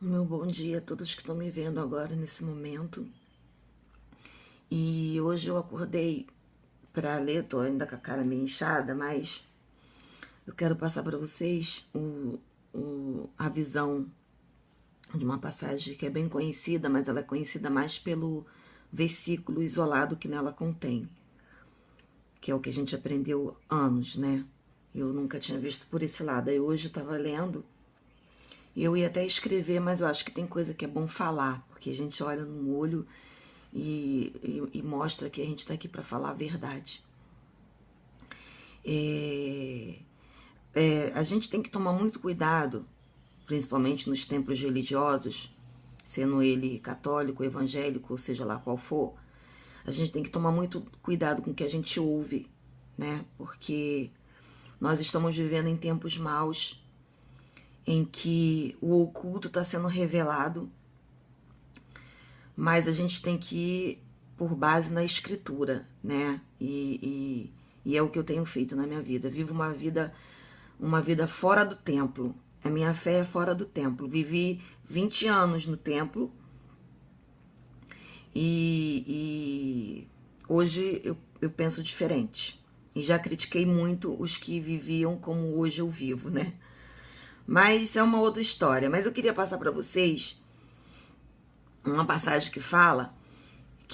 Meu bom dia a todos que estão me vendo agora nesse momento. E hoje eu acordei para ler, tô ainda com a cara meio inchada, mas eu quero passar para vocês a visão de uma passagem que é bem conhecida, mas ela é conhecida mais pelo versículo isolado que nela contém, que é o que a gente aprendeu anos, né? Eu nunca tinha visto por esse lado. Aí hoje eu estava lendo. Eu ia até escrever, mas eu acho que tem coisa que é bom falar, porque a gente olha no olho e mostra que a gente está aqui para falar a verdade. A gente tem que tomar muito cuidado, principalmente nos templos religiosos, sendo ele católico, evangélico, ou seja lá qual for. A gente tem que tomar muito cuidado com o que a gente ouve, né? Porque nós estamos vivendo em tempos maus, em que o oculto está sendo revelado, mas a gente tem que ir por base na escritura, né? E é o que eu tenho feito na minha vida. Vivo uma vida fora do templo. A minha fé é fora do templo. Vivi 20 anos no templo e hoje eu penso diferente. E já critiquei muito os que viviam como hoje eu vivo, né? Mas é uma outra história. Mas eu queria passar para vocês uma passagem que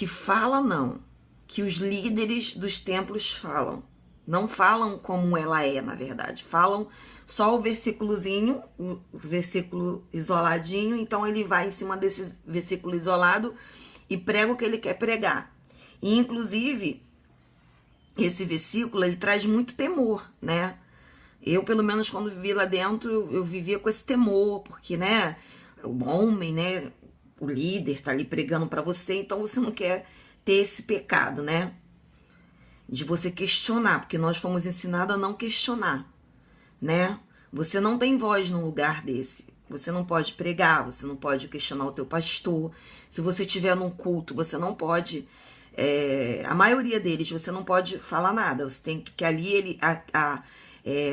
fala não, que os líderes dos templos falam. Não falam como ela é, na verdade. Falam só o versículozinho, o versículo isoladinho. Então ele vai em cima desse versículo isolado e prega o que ele quer pregar. E inclusive esse versículo ele traz muito temor, né? Eu, pelo menos, quando vivi lá dentro, eu vivia com esse temor, porque, né, o homem, né, o líder tá ali pregando para você, então você não quer ter esse pecado, né, de você questionar, porque nós fomos ensinados a não questionar, né? Você não tem voz num lugar desse. Você não pode pregar, você não pode questionar o teu pastor. Se você estiver num culto, você não pode... a maioria deles, você não pode falar nada. Você tem que ali,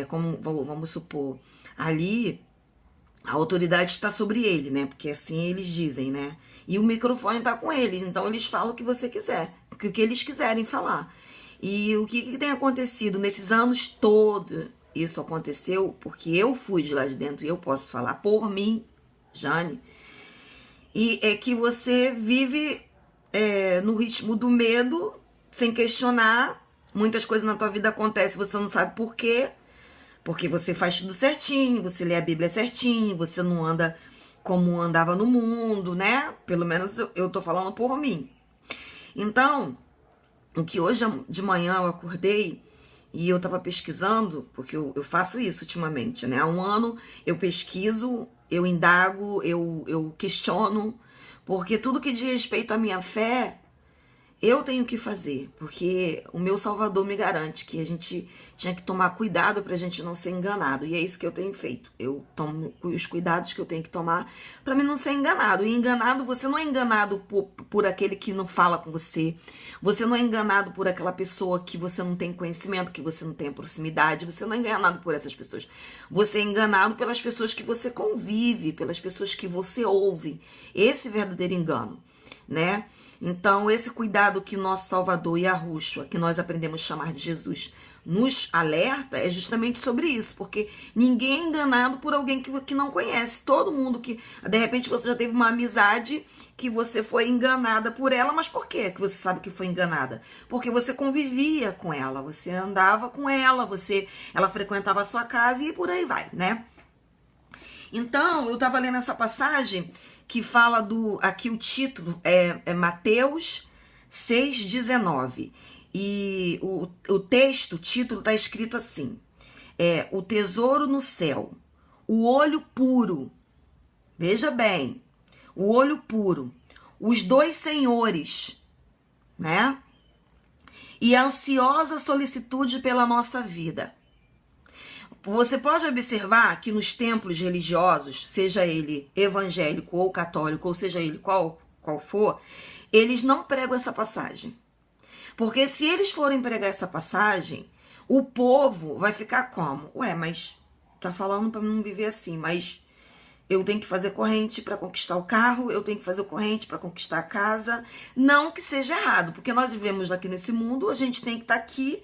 como vamos supor, ali a autoridade está sobre ele, né? Porque assim eles dizem, né? E o microfone está com eles, então eles falam o que você quiser, o que eles quiserem falar. E o que tem acontecido nesses anos todos? Isso aconteceu porque eu fui de lá de dentro e eu posso falar por mim, Jane. E é que você vive no ritmo do medo, sem questionar. Muitas coisas na tua vida acontecem, você não sabe por quê. Porque você faz tudo certinho, você lê a Bíblia certinho, você não anda como andava no mundo, né? Pelo menos eu tô falando por mim. Então, o que hoje de manhã eu acordei e eu tava pesquisando, porque eu faço isso ultimamente, né? Há um ano eu pesquiso, eu indago, eu questiono, porque tudo que diz respeito à minha fé, eu tenho que fazer, porque o meu Salvador me garante que a gente tinha que tomar cuidado pra gente não ser enganado. E é isso que eu tenho feito. Eu tomo os cuidados que eu tenho que tomar pra mim não ser enganado. E enganado, você não é enganado por aquele que não fala com você. Você não é enganado por aquela pessoa que você não tem conhecimento, que você não tem proximidade. Você não é enganado por essas pessoas. Você é enganado pelas pessoas que você convive, pelas pessoas que você ouve. Esse verdadeiro engano, né? Então, esse cuidado que nosso Salvador Yahushua, que nós aprendemos a chamar de Jesus, nos alerta é justamente sobre isso, porque ninguém é enganado por alguém que não conhece. Todo mundo que, de repente, você já teve uma amizade que você foi enganada por ela, mas por quê que você sabe que foi enganada? Porque você convivia com ela, você andava com ela, ela frequentava a sua casa e por aí vai, né? Então, eu estava lendo essa passagem que fala aqui o título é Mateus 6,19. E o texto, o título está escrito assim: o tesouro no céu, o olho puro, veja bem, o olho puro, os dois senhores, né? E a ansiosa solicitude pela nossa vida. Você pode observar que nos templos religiosos, seja ele evangélico ou católico, ou seja ele qual for, eles não pregam essa passagem. Porque se eles forem pregar essa passagem, o povo vai ficar como? Ué, mas tá falando para não viver assim, mas eu tenho que fazer corrente para conquistar o carro, eu tenho que fazer corrente para conquistar a casa. Não que seja errado, porque nós vivemos aqui nesse mundo, a gente tem que estar aqui,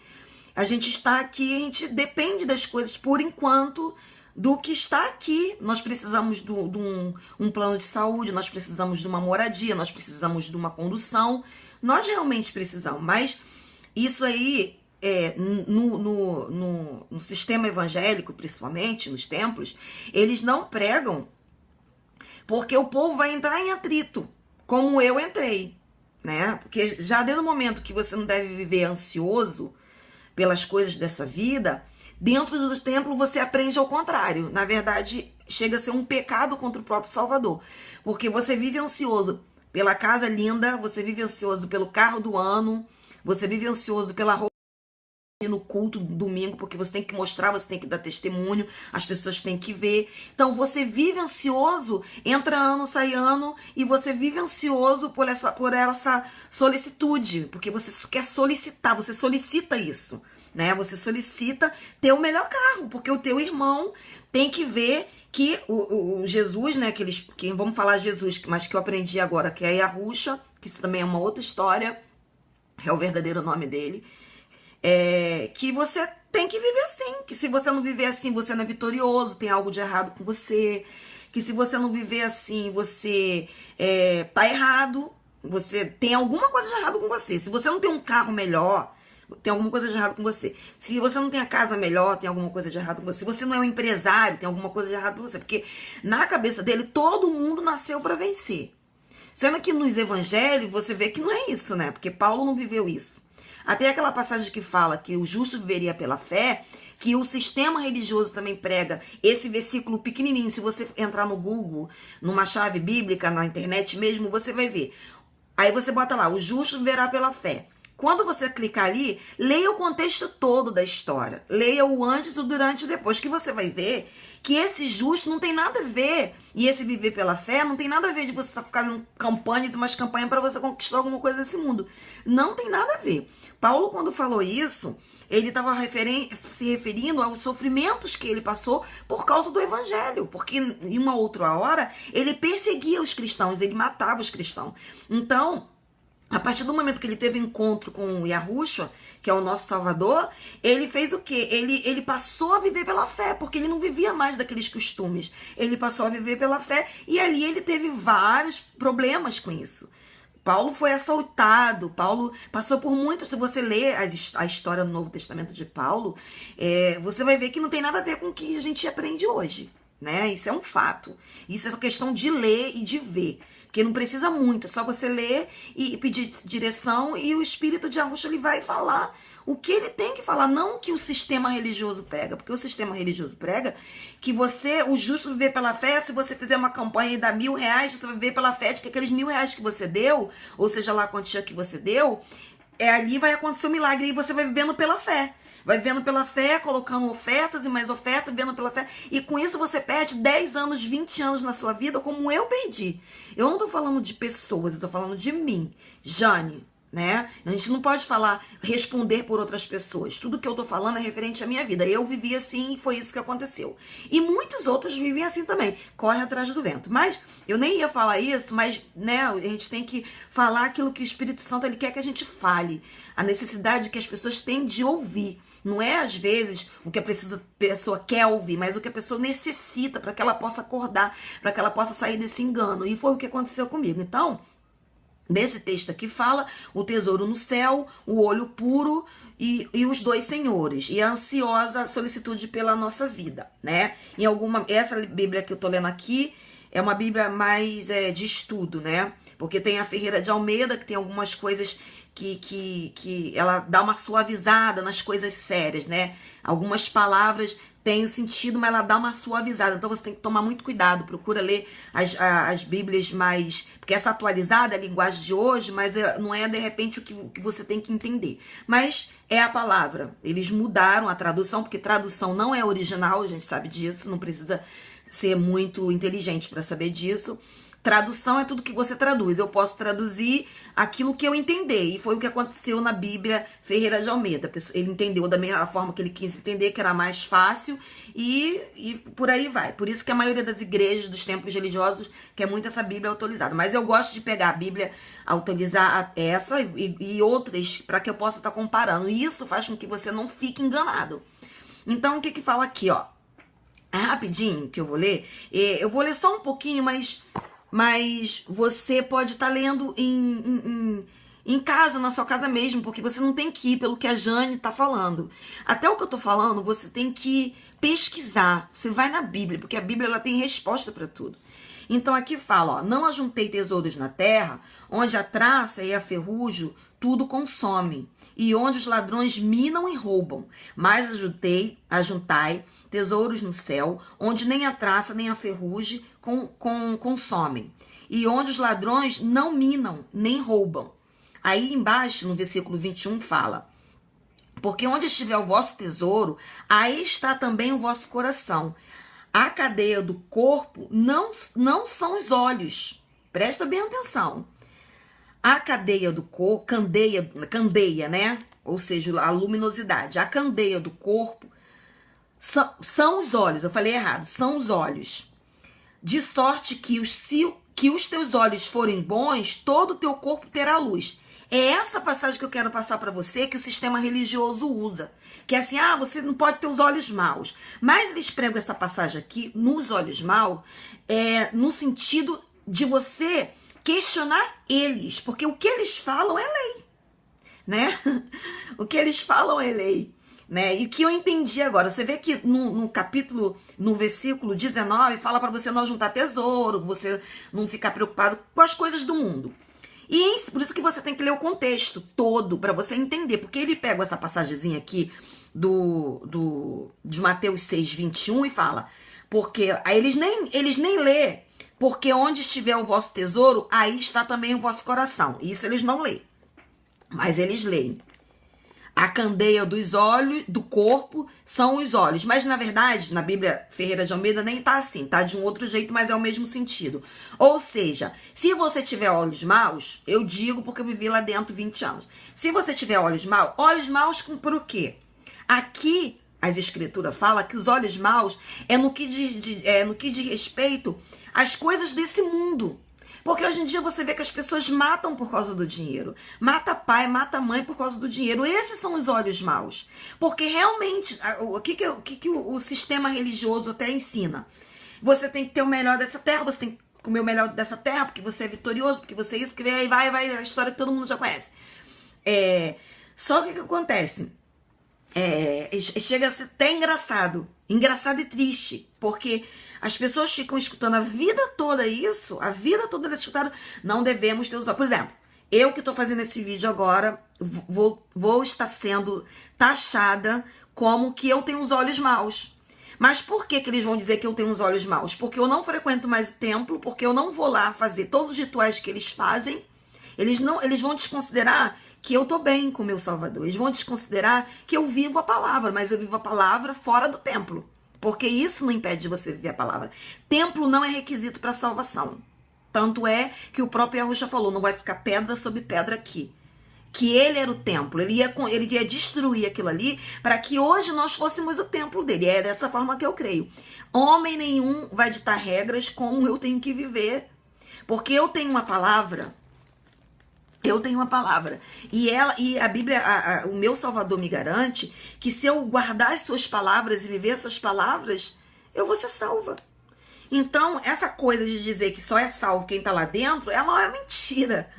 a gente está aqui, a gente depende das coisas por enquanto do que está aqui. Nós precisamos de um plano de saúde, nós precisamos de uma moradia, nós precisamos de uma condução, nós realmente precisamos, mas isso aí, no sistema evangélico, principalmente, nos templos, eles não pregam porque o povo vai entrar em atrito, como eu entrei, né? Porque já desde o momento que você não deve viver ansioso pelas coisas dessa vida, dentro do templo você aprende ao contrário. Na verdade, chega a ser um pecado contra o próprio Salvador, porque você vive ansioso pela casa linda, você vive ansioso pelo carro do ano, você vive ansioso pela roupa no culto domingo, porque você tem que mostrar, você tem que dar testemunho, as pessoas têm que ver. Então você vive ansioso, entra ano, sai ano, e você vive ansioso por essa solicitude, porque você quer solicitar, você solicita isso, né? Você solicita ter o melhor carro, porque o teu irmão tem que ver que o Jesus, né? Que vamos falar Jesus, mas que eu aprendi agora, que é Yahushua, que isso também é uma outra história, é o verdadeiro nome dele. Que você tem que viver assim, que se você não viver assim, você não é vitorioso, tem algo de errado com você, que se você não viver assim, você tá errado, você tem alguma coisa de errado com você. Se você não tem um carro melhor, tem alguma coisa de errado com você. Se você não tem a casa melhor, tem alguma coisa de errado com você. Se você não é um empresário, tem alguma coisa de errado com você, porque na cabeça dele todo mundo nasceu para vencer. Sendo que nos evangelhos você vê que não é isso, né? Porque Paulo não viveu isso. Até aquela passagem que fala que o justo viveria pela fé, que o sistema religioso também prega esse versículo pequenininho. Se você entrar no Google, numa chave bíblica, na internet mesmo, você vai ver. Aí você bota lá, o justo viverá pela fé. Quando você clicar ali, leia o contexto todo da história. Leia o antes, o durante e o depois, que você vai ver que esse justo não tem nada a ver. E esse viver pela fé não tem nada a ver de você estar fazendo campanhas e mais campanhas para você conquistar alguma coisa nesse mundo. Não tem nada a ver. Paulo, quando falou isso, ele estava se referindo aos sofrimentos que ele passou por causa do evangelho. Porque em uma outra hora, ele perseguia os cristãos, ele matava os cristãos. Então, a partir do momento que ele teve encontro com o Yahushua, que é o nosso Salvador, ele fez o quê? Ele passou a viver pela fé, porque ele não vivia mais daqueles costumes. Ele passou a viver pela fé e ali ele teve vários problemas com isso. Paulo foi assaltado, Paulo passou por muito. Se você ler a história do Novo Testamento de Paulo, você vai ver que não tem nada a ver com o que a gente aprende hoje, né? Isso é um fato. Isso é questão de ler e de ver. Porque não precisa muito, é só você ler e pedir direção e o Espírito de Yahushua, ele vai falar o que ele tem que falar, não o que o sistema religioso prega, porque o sistema religioso prega que o justo viver pela fé, se você fizer uma campanha e dar R$1.000, você vai viver pela fé de que aqueles R$1.000 que você deu, ou seja lá a quantia que você deu, ali vai acontecer um milagre e você vai vivendo pela fé. Vai vivendo pela fé, colocando ofertas e mais ofertas, vivendo pela fé. E com isso você perde 10 anos, 20 anos na sua vida, como eu perdi. Eu não tô falando de pessoas, eu tô falando de mim, Jane, né? A gente não pode responder por outras pessoas. Tudo que eu tô falando é referente à minha vida. Eu vivi assim e foi isso que aconteceu. E muitos outros vivem assim também. Corre atrás do vento. Mas eu nem ia falar isso, mas né, a gente tem que falar aquilo que o Espírito Santo ele quer que a gente fale. A necessidade que as pessoas têm de ouvir. Não é, às vezes, o que a pessoa quer ouvir, mas o que a pessoa necessita para que ela possa acordar, para que ela possa sair desse engano. E foi o que aconteceu comigo. Então, nesse texto aqui fala o tesouro no céu, o olho puro e os dois senhores. E a ansiosa solicitude pela nossa vida, né? Essa Bíblia que eu tô lendo aqui é uma Bíblia mais de estudo, né? Porque tem a Ferreira de Almeida, que tem algumas coisas que ela dá uma suavizada nas coisas sérias, né? Algumas palavras têm o sentido, mas ela dá uma suavizada. Então você tem que tomar muito cuidado. Procura ler as Bíblias mais... Porque essa atualizada é a linguagem de hoje, mas não é, de repente, o que você tem que entender. Mas é a palavra. Eles mudaram a tradução, porque tradução não é original, a gente sabe disso, não precisa ser muito inteligente para saber disso. Tradução é tudo que você traduz. Eu posso traduzir aquilo que eu entender. E foi o que aconteceu na Bíblia Ferreira de Almeida. Ele entendeu da mesma forma que ele quis entender, que era mais fácil, e por aí vai. Por isso que a maioria das igrejas, dos templos religiosos, quer muito essa Bíblia autorizada. Mas eu gosto de pegar a Bíblia, autorizar essa e outras, para que eu possa estar comparando. E isso faz com que você não fique enganado. Então, o que que fala aqui, ó? Rapidinho que eu vou ler. Eu vou ler só um pouquinho, mas você pode estar lendo em casa, na sua casa mesmo, porque você não tem que ir pelo que a Jane está falando. Até o que eu estou falando, você tem que pesquisar. Você vai na Bíblia, porque a Bíblia ela tem resposta para tudo. Então aqui fala, ó, não ajuntei tesouros na terra, onde a traça e a ferrugem tudo consome, e onde os ladrões minam e roubam. Mas ajuntai tesouros no céu, onde nem a traça nem a ferrugem consomem, e onde os ladrões não minam nem roubam. Aí embaixo, no versículo 21, fala: porque onde estiver o vosso tesouro, aí está também o vosso coração. A cadeia do corpo não são os olhos. Presta bem atenção. A cadeia do corpo, candeia, né? Ou seja, a luminosidade. A candeia do corpo são os olhos. Eu falei errado. São os olhos. De sorte que os teus olhos forem bons, todo o teu corpo terá luz. É essa passagem que eu quero passar para você, que o sistema religioso usa. Que é assim, você não pode ter os olhos maus. Mas eles pregam essa passagem aqui, nos olhos maus, no sentido de você questionar eles. Porque o que eles falam é lei, né? O que eles falam é lei, né? E o que eu entendi agora, você vê que no versículo 19, fala para você não juntar tesouro, você não ficar preocupado com as coisas do mundo. E por isso que você tem que ler o contexto todo, para você entender. Porque ele pega essa passagemzinha aqui de Mateus 6:21 e fala, porque aí eles nem lê, porque onde estiver o vosso tesouro, aí está também o vosso coração. Isso eles não lêem, mas eles leem. A candeia dos olhos, do corpo, são os olhos. Mas, na verdade, na Bíblia Ferreira de Almeida nem tá assim. Tá de um outro jeito, mas é o mesmo sentido. Ou seja, se você tiver olhos maus, eu digo porque eu vivi lá dentro 20 anos. Se você tiver olhos maus por o quê? Aqui, as escrituras falam que os olhos maus é no que diz respeito às coisas desse mundo. Porque hoje em dia você vê que as pessoas matam por causa do dinheiro. Mata pai, mata mãe por causa do dinheiro. Esses são os olhos maus. Porque realmente, o que o sistema religioso até ensina? Você tem que ter o melhor dessa terra, você tem que comer o melhor dessa terra, porque você é vitorioso, porque você é isso, porque aí vai a história que todo mundo já conhece. Só que o que acontece? Chega a ser até engraçado e triste, porque as pessoas ficam escutando a vida toda isso, a vida toda eles escutaram, não devemos ter os olhos. Por exemplo, eu que estou fazendo esse vídeo agora, vou estar sendo taxada como que eu tenho os olhos maus. Mas por que eles vão dizer que eu tenho os olhos maus? Porque eu não frequento mais o templo, porque eu não vou lá fazer todos os rituais que eles fazem. Eles vão desconsiderar que eu tô bem com o meu Salvador. Eles vão desconsiderar que eu vivo a palavra, mas eu vivo a palavra fora do templo. Porque isso não impede de você viver a palavra. Templo não é requisito para salvação. Tanto é que o próprio Yahushua falou, não vai ficar pedra sobre pedra aqui. Que ele era o templo, ele ia destruir aquilo ali para que hoje nós fôssemos o templo dele. É dessa forma que eu creio. Homem nenhum vai ditar regras como eu tenho que viver. Porque eu tenho uma palavra. E a Bíblia, o meu Salvador me garante que se eu guardar as suas palavras e viver essas palavras, eu vou ser salva. Então, essa coisa de dizer que só é salvo quem tá lá dentro é uma maior mentira.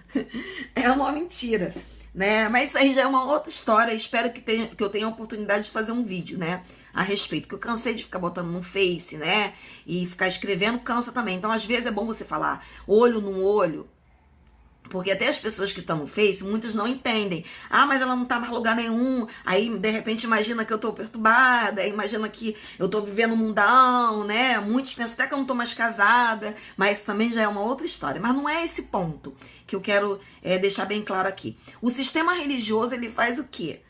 É uma mentira, né? Mas isso aí já é uma outra história. Espero que eu tenha a oportunidade de fazer um vídeo, né, a respeito. Porque eu cansei de ficar botando no Face, né? E ficar escrevendo cansa também. Então, às vezes é bom você falar olho no olho. Porque até as pessoas que estão no Face, muitas não entendem. Mas ela não tá mais em lugar nenhum. Aí, de repente, imagina que eu tô perturbada. Imagina que eu tô vivendo um mundão, né? Muitos pensam até que eu não tô mais casada. Mas isso também já é uma outra história. Mas não é esse ponto que eu quero deixar bem claro aqui. O sistema religioso, ele faz o quê?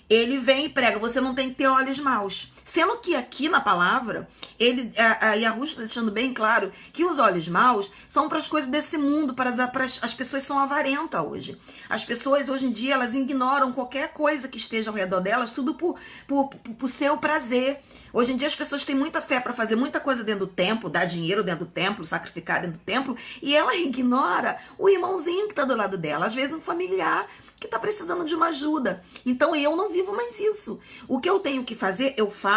ele vem e prega, você não tem que ter olhos maus. Sendo que aqui na palavra, a Yahushua está deixando bem claro que os olhos maus são para as coisas desse mundo, as pessoas são avarentas hoje. As pessoas hoje em dia, elas ignoram qualquer coisa que esteja ao redor delas, tudo por seu prazer. Hoje em dia as pessoas têm muita fé para fazer muita coisa dentro do templo, dar dinheiro dentro do templo, sacrificar dentro do templo, e ela ignora o irmãozinho que está do lado dela, às vezes um familiar que está precisando de uma ajuda. Então eu não vivo mais isso. O que eu tenho que fazer, eu faço.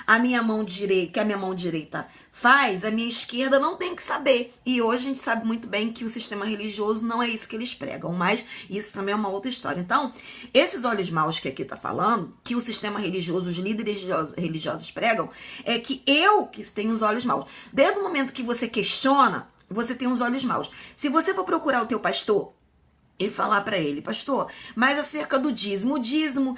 A minha mão direita, que a minha mão direita faz, a minha esquerda não tem que saber. E hoje a gente sabe muito bem que o sistema religioso não é isso que eles pregam, mas isso também é uma outra história. Então, esses olhos maus que aqui está falando, que o sistema religioso, os líderes religiosos pregam, é que eu que tenho os olhos maus. Desde o momento que você questiona, você tem os olhos maus. Se você for procurar o teu pastor e falar para ele, pastor, mas acerca do dízimo, o dízimo,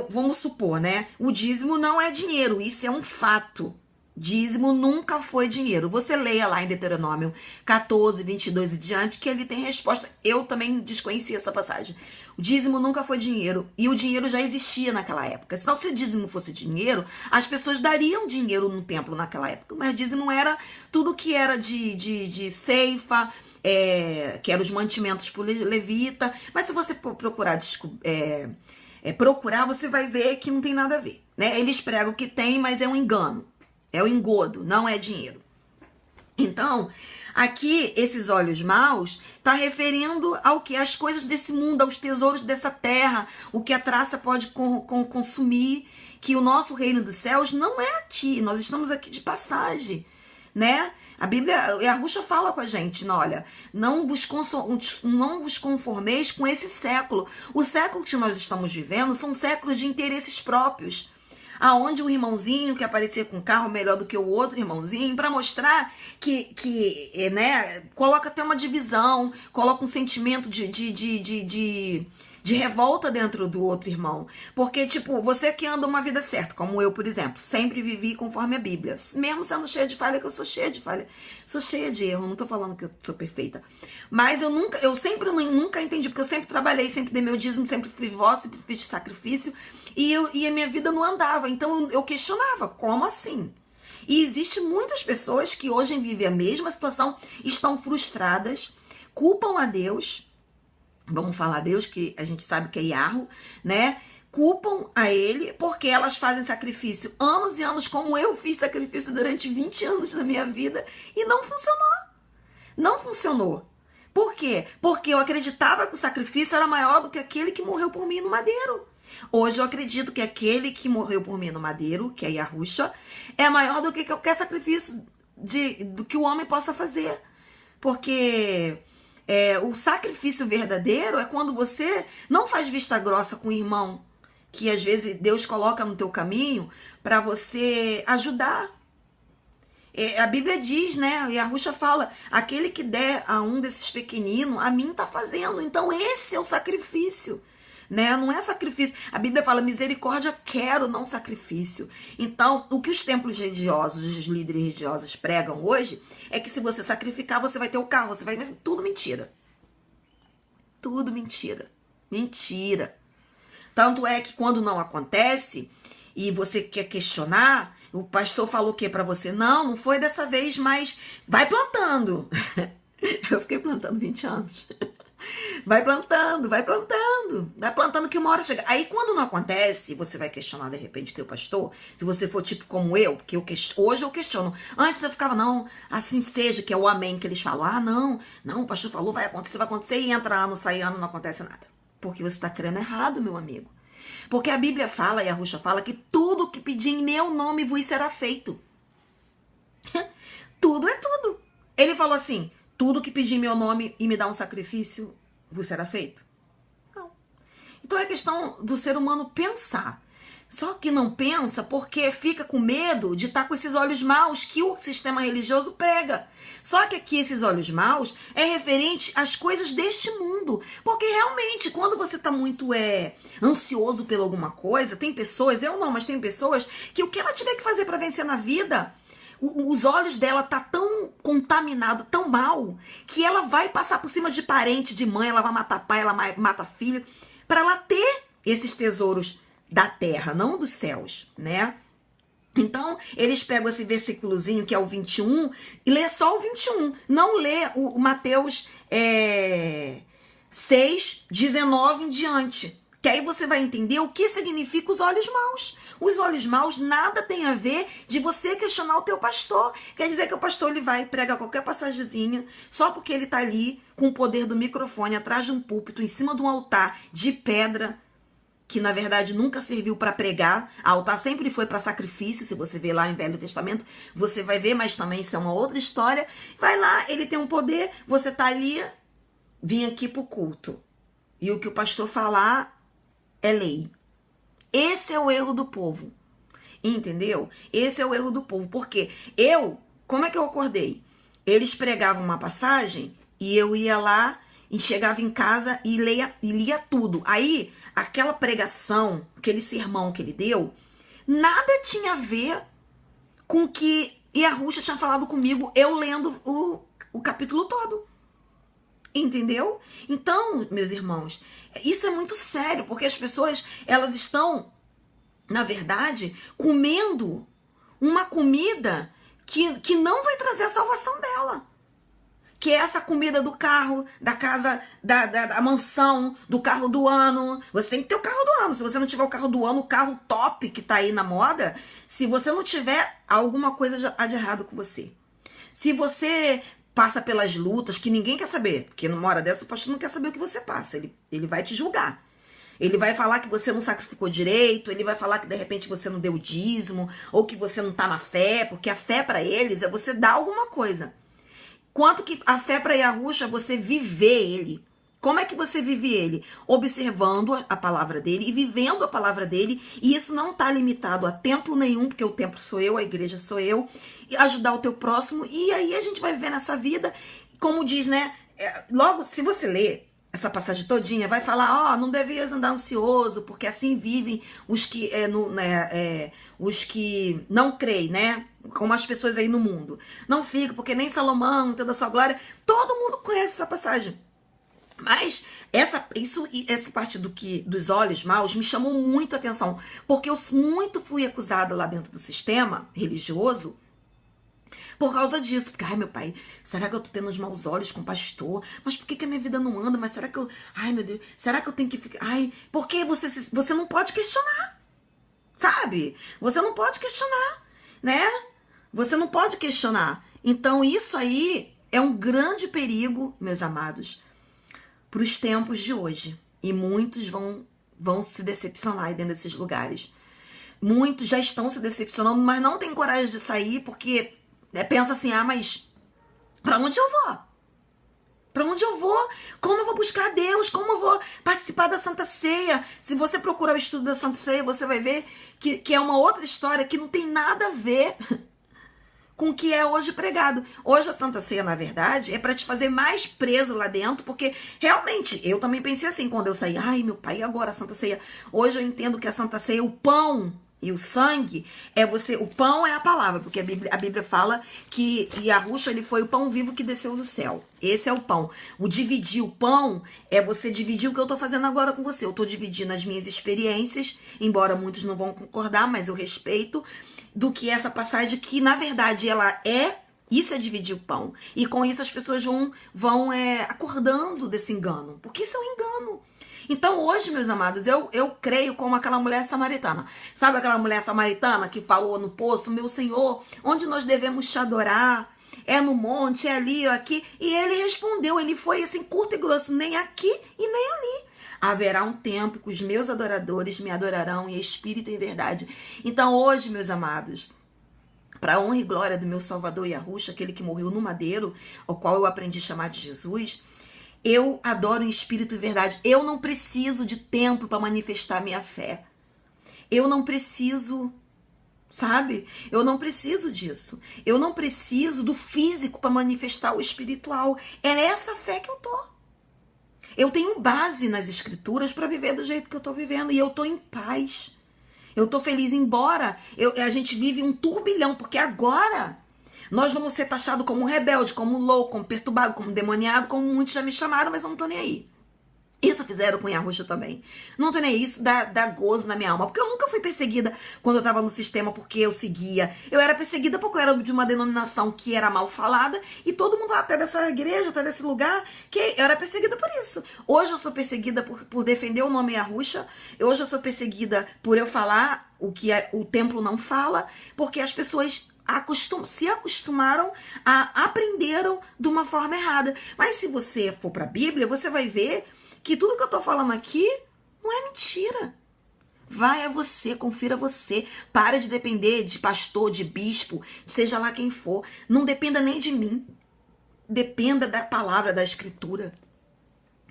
vamos supor, né? O dízimo não é dinheiro, isso é um fato. Dízimo nunca foi dinheiro. Você leia lá em Deuteronômio 14, 22 e diante, que ele tem resposta. Eu também desconhecia essa passagem. O dízimo nunca foi dinheiro, e o dinheiro já existia naquela época. Senão, se dízimo fosse dinheiro, as pessoas dariam dinheiro no templo naquela época. Mas dízimo era tudo que era de ceifa, que eram os mantimentos por levita. Mas se você procurar procurar, você vai ver que não tem nada a ver, né? Eles pregam que tem, mas é um engano. É o engodo, não é dinheiro. Então, aqui, esses olhos maus tá referindo ao que? As coisas desse mundo, aos tesouros dessa terra, o que a traça pode consumir, que o nosso reino dos céus não é aqui, nós estamos aqui de passagem, né? A Bíblia, a Yahushua fala com a gente, olha, não vos conformeis com esse século. O século que nós estamos vivendo são séculos de interesses próprios, aonde o irmãozinho quer aparecer com um carro melhor do que o outro irmãozinho, para mostrar né, coloca até uma divisão, coloca um sentimento de revolta dentro do outro irmão. Porque, tipo, você que anda uma vida certa, como eu, por exemplo, sempre vivi conforme a Bíblia, mesmo sendo cheia de falha, que eu sou cheia de falha, sou cheia de erro, não tô falando que eu sou perfeita, mas eu sempre nunca entendi, porque eu sempre trabalhei, sempre dei meu dízimo, sempre fui voz, sempre fiz sacrifício, e a minha vida não andava. Então eu questionava, como assim? E existe muitas pessoas que hoje vivem a mesma situação, estão frustradas, culpam a Deus, vamos falar a Deus, que a gente sabe que é Yahweh, né? Culpam a ele porque elas fazem sacrifício anos e anos, como eu fiz sacrifício durante 20 anos da minha vida, e não funcionou. Não funcionou. Por quê? Porque eu acreditava que o sacrifício era maior do que aquele que morreu por mim no madeiro. Hoje eu acredito que aquele que morreu por mim no madeiro, que é Yahushua, é maior do que qualquer sacrifício do que o homem possa fazer. Porque o sacrifício verdadeiro é quando você não faz vista grossa com o irmão, que às vezes Deus coloca no teu caminho para você ajudar. A Bíblia diz, né? E a Yahushua fala, aquele que der a um desses pequeninos, a mim tá fazendo. Então esse é o sacrifício, né? Não é sacrifício. A Bíblia fala, misericórdia quero, não sacrifício. Então, o que os templos religiosos, os líderes religiosos pregam hoje, é que se você sacrificar, você vai ter o carro, você vai... Tudo mentira. Tudo mentira. Mentira. Tanto é que quando não acontece e você quer questionar, o pastor falou o que pra você? Não foi dessa vez, mas vai plantando. Eu fiquei plantando 20 anos. Vai plantando, vai plantando. Vai plantando que uma hora chega. Aí quando não acontece, você vai questionar de repente teu pastor. Se você for tipo como eu, porque hoje eu questiono. Antes eu ficava, não, assim seja, que é o amém que eles falam. Ah, não, o pastor falou, vai acontecer, e entra ano, sai ano, não acontece nada. Porque você está crendo errado, meu amigo. Porque a Bíblia fala, e a Yahushua fala, que tudo que pedir em meu nome vos será feito. Tudo é tudo. Ele falou assim, tudo que pedir em meu nome e me dar um sacrifício, vos será feito? Não. Então é questão do ser humano pensar. Só que não pensa porque fica com medo de estar com esses olhos maus que o sistema religioso prega. Só que aqui esses olhos maus é referente às coisas deste mundo. Porque realmente, quando você está muito ansioso por alguma coisa, tem pessoas, eu não, mas tem pessoas que o que ela tiver que fazer para vencer na vida, os olhos dela tá tão contaminado, tão mal, que ela vai passar por cima de parente, de mãe, ela vai matar pai, ela mata filho, para ela ter esses tesouros da terra, não dos céus, né? Então, eles pegam esse versículozinho que é o 21 e lê só o 21. Não lê o Mateus 6, 19 em diante. Que aí você vai entender o que significa os olhos maus. Os olhos maus nada tem a ver de você questionar o teu pastor. Quer dizer que o pastor ele vai pregar qualquer passagemzinha só porque ele tá ali com o poder do microfone atrás de um púlpito, em cima de um altar de pedra, que na verdade nunca serviu para pregar. A altar sempre foi para sacrifício. Se você vê lá em Velho Testamento, você vai ver, mas também isso é uma outra história. Vai lá, ele tem um poder, você tá ali, vim aqui pro culto. E o que o pastor falar é lei. Esse é o erro do povo. Entendeu? Esse é o erro do povo. Porque como é que eu acordei? Eles pregavam uma passagem e eu ia lá e chegava em casa e lia tudo. Aí, aquela pregação, aquele sermão que ele deu, nada tinha a ver com o que Yahusha tinha falado comigo, eu lendo o capítulo todo. Entendeu? Então, meus irmãos, isso é muito sério, porque as pessoas, elas estão, na verdade, comendo uma comida que não vai trazer a salvação dela. Que é essa comida do carro, da casa, da mansão, do carro do ano. Você tem que ter o carro do ano. Se você não tiver o carro do ano, o carro top que tá aí na moda, se você não tiver, alguma coisa há de errado com você. Se você passa pelas lutas que ninguém quer saber, porque numa hora dessa o pastor não quer saber o que você passa, ele vai te julgar. Ele vai falar que você não sacrificou direito, ele vai falar que de repente você não deu dízimo, ou que você não tá na fé, porque a fé para eles é você dar alguma coisa. Quanto que a fé para Yahusha é você viver ele. Como é que você vive ele? Observando a palavra dele e vivendo a palavra dele. E isso não está limitado a templo nenhum, porque o templo sou eu, a igreja sou eu. E ajudar o teu próximo. E aí a gente vai viver nessa vida. Como diz, né? Logo, se você ler essa passagem todinha, vai falar, não devias andar ansioso, porque assim vivem os que, os que não creem, né? Como as pessoas aí no mundo. Não fica, porque nem Salomão, toda a sua glória. Todo mundo conhece essa passagem. Mas essa parte dos olhos maus me chamou muito a atenção, porque eu muito fui acusada lá dentro do sistema religioso por causa disso. Porque, ai meu pai, será que eu tô tendo os maus olhos com o pastor? Mas por que a minha vida não anda? Mas será que eu... Ai meu Deus, será que eu tenho que ficar... Ai, porque você não pode questionar, sabe? Você não pode questionar, né? Você não pode questionar. Então isso aí é um grande perigo, meus amados, para os tempos de hoje. E muitos vão se decepcionar aí dentro desses lugares. Muitos já estão se decepcionando, mas não tem coragem de sair porque pensa assim, mas para onde eu vou? Para onde eu vou? Como eu vou buscar Deus? Como eu vou participar da Santa Ceia? Se você procurar o estudo da Santa Ceia, você vai ver que é uma outra história que não tem nada a ver com o que é hoje pregado. Hoje a Santa Ceia, na verdade, é para te fazer mais preso lá dentro, porque realmente, eu também pensei assim, quando eu saí, ai meu pai, e agora a Santa Ceia? Hoje eu entendo que a Santa Ceia, o pão e o sangue, o pão é a palavra, porque a Bíblia fala que Yahusha, ele foi o pão vivo que desceu do céu. Esse é o pão. O dividir o pão é você dividir o que eu tô fazendo agora com você. Eu tô dividindo as minhas experiências, embora muitos não vão concordar, mas eu respeito, do que essa passagem que, na verdade, isso é dividir o pão. E com isso as pessoas vão acordando desse engano, porque isso é um engano. Então hoje, meus amados, eu creio como aquela mulher samaritana. Sabe aquela mulher samaritana que falou no poço, meu Senhor, onde nós devemos te adorar? É no monte, é ali, ou aqui? E ele respondeu, ele foi assim, curto e grosso, nem aqui e nem ali. Haverá um tempo que os meus adoradores me adorarão em espírito e em verdade. Então hoje, meus amados, para a honra e glória do meu Salvador Yahusha, aquele que morreu no madeiro, ao qual eu aprendi a chamar de Jesus, eu adoro em espírito e verdade. Eu não preciso de templo para manifestar minha fé. Eu não preciso, sabe? Eu não preciso disso. Eu não preciso do físico para manifestar o espiritual. É essa fé que eu tô. Eu tenho base nas escrituras para viver do jeito que eu tô vivendo. E eu tô em paz. Eu tô feliz, embora a gente vive um turbilhão, porque agora nós vamos ser taxados como rebelde, como louco, como perturbado, como demoniado, como muitos já me chamaram, mas eu não tô nem aí. Isso fizeram com Yahusha também. Não tem nem isso, dá gozo na minha alma. Porque eu nunca fui perseguida quando eu tava no sistema porque eu seguia. Eu era perseguida porque eu era de uma denominação que era mal falada. E todo mundo até dessa igreja, até desse lugar, que eu era perseguida por isso. Hoje eu sou perseguida por defender o nome Yahusha. Hoje eu sou perseguida por eu falar o que o templo não fala. Porque as pessoas se acostumaram aprenderam de uma forma errada. Mas se você for pra Bíblia, você vai ver que tudo que eu tô falando aqui não é mentira. Vai a você, confira você. Para de depender de pastor, de bispo, seja lá quem for. Não dependa nem de mim. Dependa da palavra, da escritura.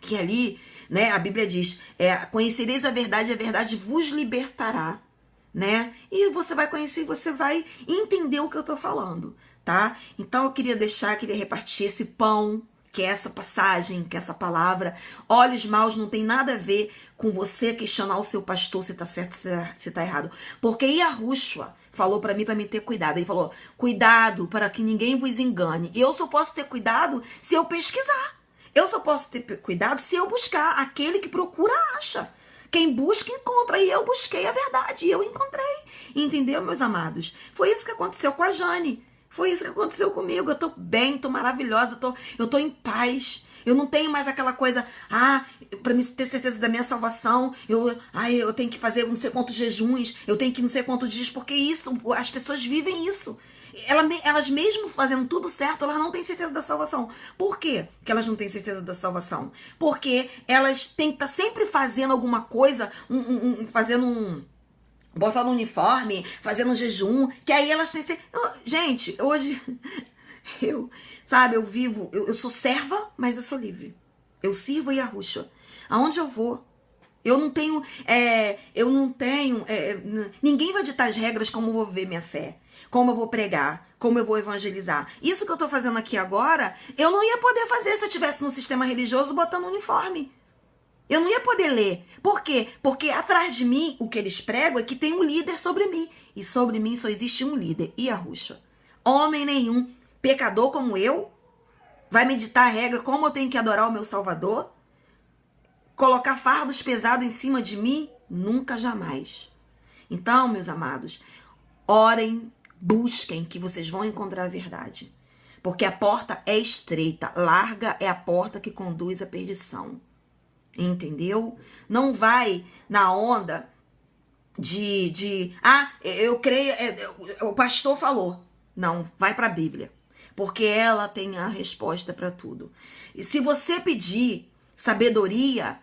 Que ali, né, a Bíblia diz, conhecereis a verdade vos libertará. Né? E você vai conhecer, você vai entender o que eu tô falando, tá? Então eu queria repartir esse pão, que é essa passagem, que é essa palavra. Olhos maus não tem nada a ver com você questionar o seu pastor se tá certo, se tá errado. Porque Yahushua falou pra mim ter cuidado. Ele falou, cuidado para que ninguém vos engane. E eu só posso ter cuidado se eu pesquisar. Eu só posso ter cuidado se eu buscar. Aquele que procura, acha. Quem busca, encontra. E eu busquei a verdade e eu encontrei. Entendeu, meus amados? Foi isso que aconteceu com a Jane. Foi isso que aconteceu comigo. Eu tô bem, tô maravilhosa, eu tô em paz. Eu não tenho mais aquela coisa, pra me ter certeza da minha salvação, eu tenho que fazer não sei quantos jejuns, eu tenho que não sei quantos dias, porque isso, as pessoas vivem isso. Elas mesmo fazendo tudo certo, elas não têm certeza da salvação. Por quê que elas não têm certeza da salvação? Porque elas têm que estar sempre fazendo alguma coisa, botando um uniforme, fazendo um jejum, que aí elas têm... Gente, hoje... eu sou serva, mas eu sou livre. Eu sirvo Yahushua. Aonde eu vou, eu não tenho, ninguém vai ditar as regras como eu vou viver minha fé, como eu vou pregar, como eu vou evangelizar. Isso que eu tô fazendo aqui agora, eu não ia poder fazer se eu estivesse no sistema religioso botando uniforme. Eu não ia poder ler. Por quê? Porque atrás de mim, o que eles pregam é que tem um líder sobre mim. E sobre mim só existe um líder, Yahushua. Homem nenhum, pecador como eu, vai meditar a regra como eu tenho que adorar o meu Salvador? Colocar fardos pesados em cima de mim? Nunca, jamais. Então, meus amados, orem, busquem, que vocês vão encontrar a verdade. Porque a porta é estreita, larga é a porta que conduz à perdição. Entendeu? Não vai na onda eu creio, o pastor falou. Não, vai para a Bíblia. Porque ela tem a resposta para tudo. E se você pedir sabedoria,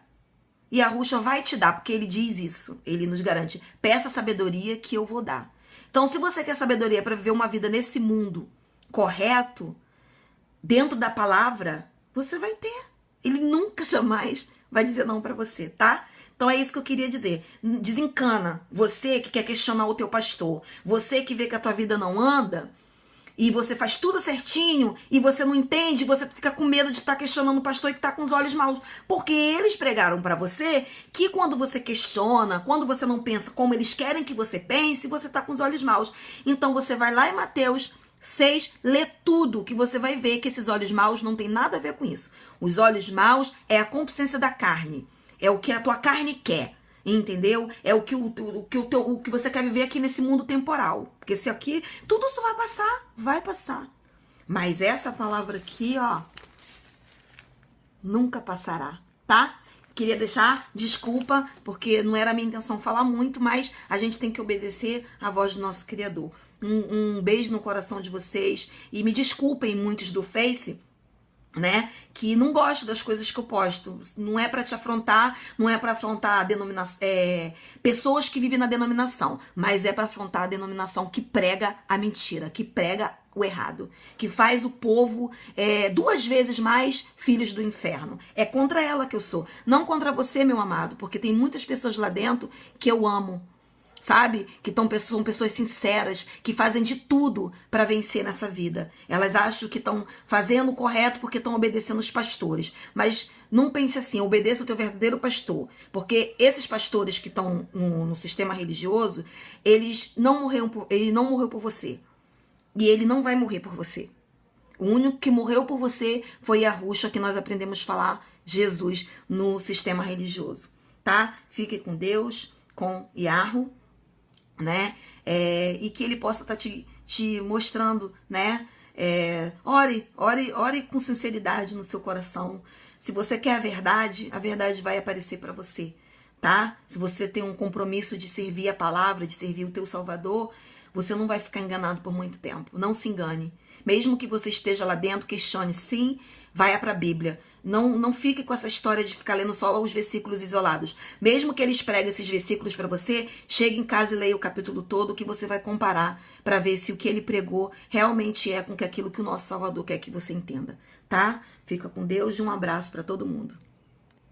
Yahushua vai te dar, porque ele diz isso. Ele nos garante, peça sabedoria que eu vou dar. Então, se você quer sabedoria para viver uma vida nesse mundo correto, dentro da palavra, você vai ter. Ele nunca, jamais vai dizer não para você, tá? Então é isso que eu queria dizer. Desencana. Você que quer questionar o teu pastor, você que vê que a tua vida não anda, e você faz tudo certinho, e você não entende, você fica com medo de estar questionando o pastor e que está com os olhos maus. Porque eles pregaram para você que quando você questiona, quando você não pensa como eles querem que você pense, você está com os olhos maus. Então você vai lá em Mateus 6, lê tudo, que você vai ver que esses olhos maus não tem nada a ver com isso. Os olhos maus é a concupiscência da carne. É o que a tua carne quer. Entendeu? É o que você quer viver aqui nesse mundo temporal. Porque se aqui, tudo isso vai passar. Mas essa palavra aqui, ó, nunca passará, tá? Queria deixar desculpa, porque não era a minha intenção falar muito, mas a gente tem que obedecer à voz do nosso Criador. Um beijo no coração de vocês. E me desculpem muitos do Face, né, que não gosto das coisas que eu posto. Não é para te afrontar, não é para afrontar a denominação, pessoas que vivem na denominação, mas é para afrontar a denominação que prega a mentira, que prega o errado, que faz o povo 2 vezes mais filhos do inferno. É contra ela que eu sou, não contra você, meu amado, porque tem muitas pessoas lá dentro que eu amo, sabe? Que são pessoas sinceras, que fazem de tudo para vencer nessa vida. Elas acham que estão fazendo o correto porque estão obedecendo os pastores. Mas não pense assim, obedeça o teu verdadeiro pastor. Porque esses pastores que estão no sistema religioso, ele não morreu por você. E ele não vai morrer por você. O único que morreu por você foi Yahushua, que nós aprendemos a falar Jesus no sistema religioso, tá? Fique com Deus, com Yahu, né? E que ele possa estar te mostrando, né? Ore com sinceridade no seu coração. Se você quer a verdade vai aparecer para você, tá? Se você tem um compromisso de servir a palavra, de servir o teu Salvador, você não vai ficar enganado por muito tempo. Não se engane. Mesmo que você esteja lá dentro, questione, sim, vai para a Bíblia. Não fique com essa história de ficar lendo só os versículos isolados. Mesmo que eles preguem esses versículos para você, chegue em casa e leia o capítulo todo, que você vai comparar para ver se o que ele pregou realmente é com aquilo que o nosso Salvador quer que você entenda, tá? Fica com Deus e um abraço para todo mundo.